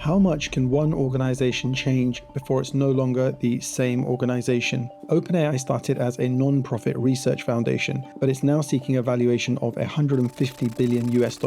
How much can one organization change before it's no longer the same organization? OpenAI started as a non-profit research foundation, but it's now seeking a valuation of $150 billion US,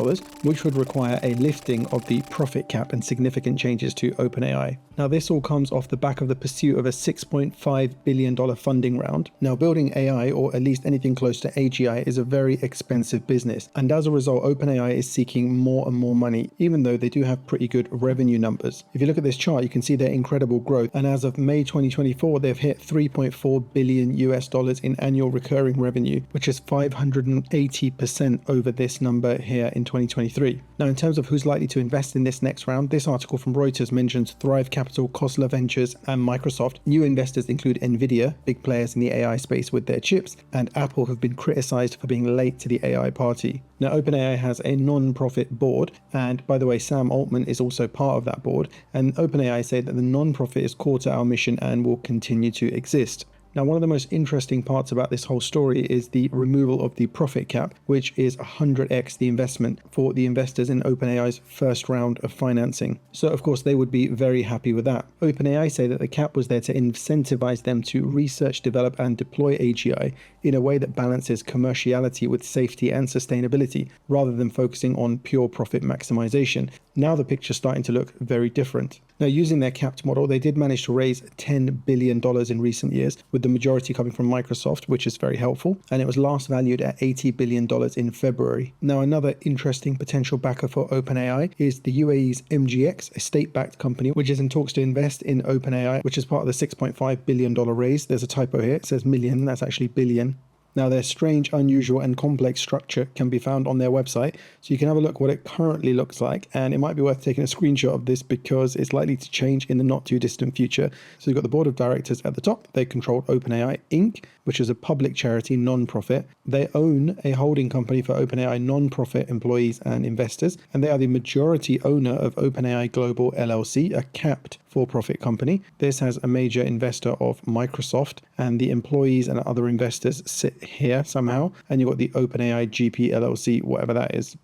which would require a lifting of the profit cap and significant changes to OpenAI. Now, this all comes off the back of the pursuit of a $6.5 billion funding round. Now, building AI, or at least anything close to AGI, is a very expensive business, and as a result, OpenAI is seeking more and more money, even though they do have pretty good revenue numbers. If you look at this chart, you can see their incredible growth, and as of May 2024, they've hit $3.4 billion US in annual recurring revenue, which is 580% over this number here in 2023. Now, in terms of who's likely to invest in this next round, this article from Reuters mentions Thrive Capital, Khosla Ventures, and Microsoft. New investors include Nvidia, big players in the AI space with their chips, and Apple have been criticized for being late to the AI party. Now, OpenAI has a non-profit board, and by the way, Sam Altman is also part of that board, and OpenAI say that the non-profit is core to our mission and will continue to exist. Now, one of the most interesting parts about this whole story is the removal of the profit cap, which is 100x the investment for the investors in OpenAI's first round of financing. So, of course, they would be very happy with that. OpenAI say that the cap was there to incentivize them to research, develop, and deploy AGI in a way that balances commerciality with safety and sustainability, rather than focusing on pure profit maximization. Now the picture's starting to look very different. Now, using their capped model, they did manage to raise $10 billion in recent years, with the majority coming from Microsoft, which is very helpful, and it was last valued at $80 billion in February. Now, another interesting potential backer for OpenAI is the UAE's MGX, a state-backed company, which is in talks to invest in OpenAI, which is part of the $6.5 billion raise. There's a typo here, it says million, that's actually billion. Now, their strange, unusual, and complex structure can be found on their website, so you can have a look what it currently looks like, and it might be worth taking a screenshot of this because it's likely to change in the not too distant future. So you've got the board of directors at the top. They control OpenAI Inc., which is a public charity non-profit. They own a holding company for OpenAI non-profit employees and investors, and they are the majority owner of OpenAI Global LLC, a capped for-profit company. This has a major investor of Microsoft, and the employees and other investors sit here somehow, and you've got the OpenAI GP LLC, whatever that is.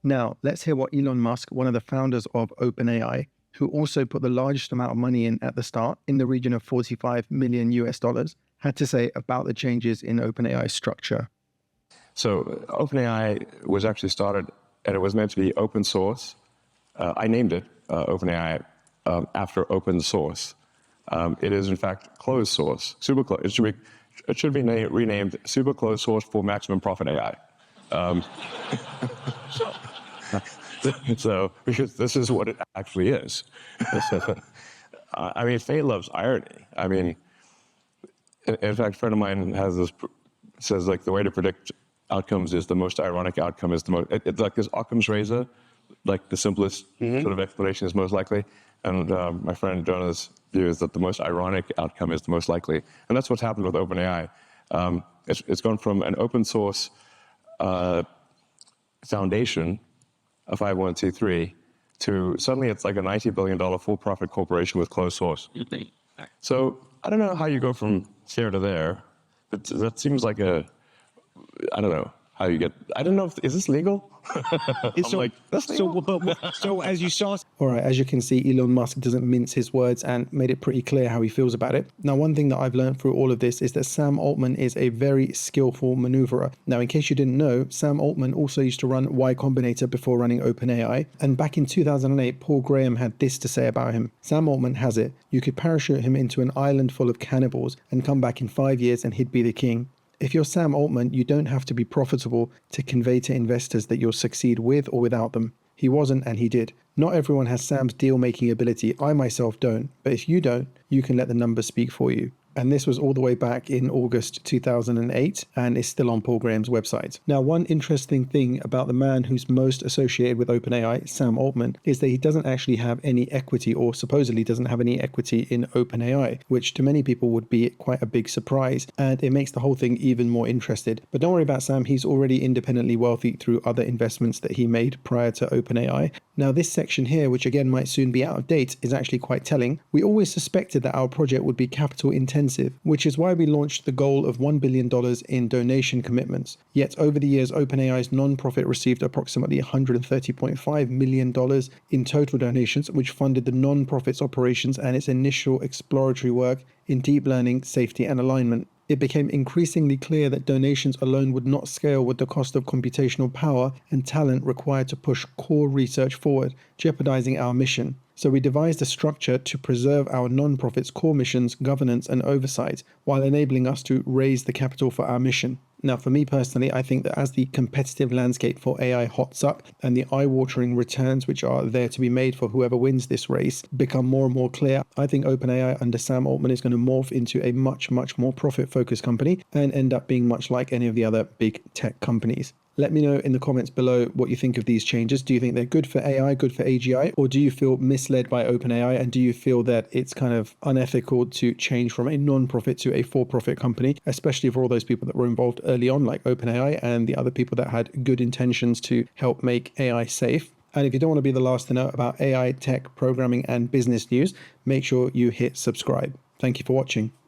Now, let's hear what Elon Musk, one of the founders of OpenAI, who also put the largest amount of money in at the start, in the region of $45 million US, had to say about the changes in OpenAI's structure. So OpenAI was actually started, and it was meant to be open source. I named it OpenAI after open source. It is in fact closed source, super closed. It should be renamed super closed source for maximum profit AI. So because this is what it actually is. I mean, fate loves irony. I mean, in fact, a friend of mine says like the way to predict outcomes is the most ironic outcome is the most. It's like this Occam's razor, like the simplest sort of explanation is most likely. And my friend Jonah's view is that the most ironic outcome is the most likely. And that's what's happened with OpenAI. It's gone from an open source foundation, a 501c3, to suddenly it's like a $90 billion for-profit corporation with closed source. So I don't know how you go from here to there, but that seems like I don't know how you get, I don't know, is this legal? So as you saw... All right, as you can see, Elon Musk doesn't mince his words and made it pretty clear how he feels about it. Now, one thing that I've learned through all of this is that Sam Altman is a very skillful maneuverer. Now, in case you didn't know, Sam Altman also used to run Y Combinator before running OpenAI. And back in 2008, Paul Graham had this to say about him. Sam Altman has it. You could parachute him into an island full of cannibals and come back in 5 years and he'd be the king. If you're Sam Altman, you don't have to be profitable to convey to investors that you'll succeed with or without them. He wasn't, and he did. Not everyone has Sam's deal-making ability. I myself don't. But if you don't, you can let the numbers speak for you. And this was all the way back in August 2008 and is still on Paul Graham's website. Now, one interesting thing about the man who's most associated with OpenAI, Sam Altman, is that he doesn't actually have any equity, or supposedly doesn't have any equity in OpenAI, which to many people would be quite a big surprise, and it makes the whole thing even more interested. But don't worry about Sam, he's already independently wealthy through other investments that he made prior to OpenAI. Now, this section here, which again might soon be out of date, is actually quite telling. We always suspected that our project would be capital intensive expensive, which is why we launched the goal of $1 billion in donation commitments. Yet over the years, OpenAI's non-profit received approximately $130.5 million in total donations, which funded the non-profit's operations and its initial exploratory work in deep learning, safety, and alignment. It became increasingly clear that donations alone would not scale with the cost of computational power and talent required to push core research forward, jeopardizing our mission. So we devised a structure to preserve our non-profit's core missions, governance, and oversight, while enabling us to raise the capital for our mission. Now, for me personally, I think that as the competitive landscape for AI hots up and the eye-watering returns which are there to be made for whoever wins this race become more and more clear, I think OpenAI under Sam Altman is going to morph into a much, much more profit-focused company and end up being much like any of the other big tech companies. Let me know in the comments below what you think of these changes. Do you think they're good for AI, good for AGI, or do you feel misled by OpenAI, and do you feel that it's kind of unethical to change from a non-profit to a for-profit company, especially for all those people that were involved early on, like OpenAI and the other people that had good intentions to help make AI safe? And if you don't want to be the last to know about AI, tech, programming, and business news, make sure you hit subscribe. Thank you for watching.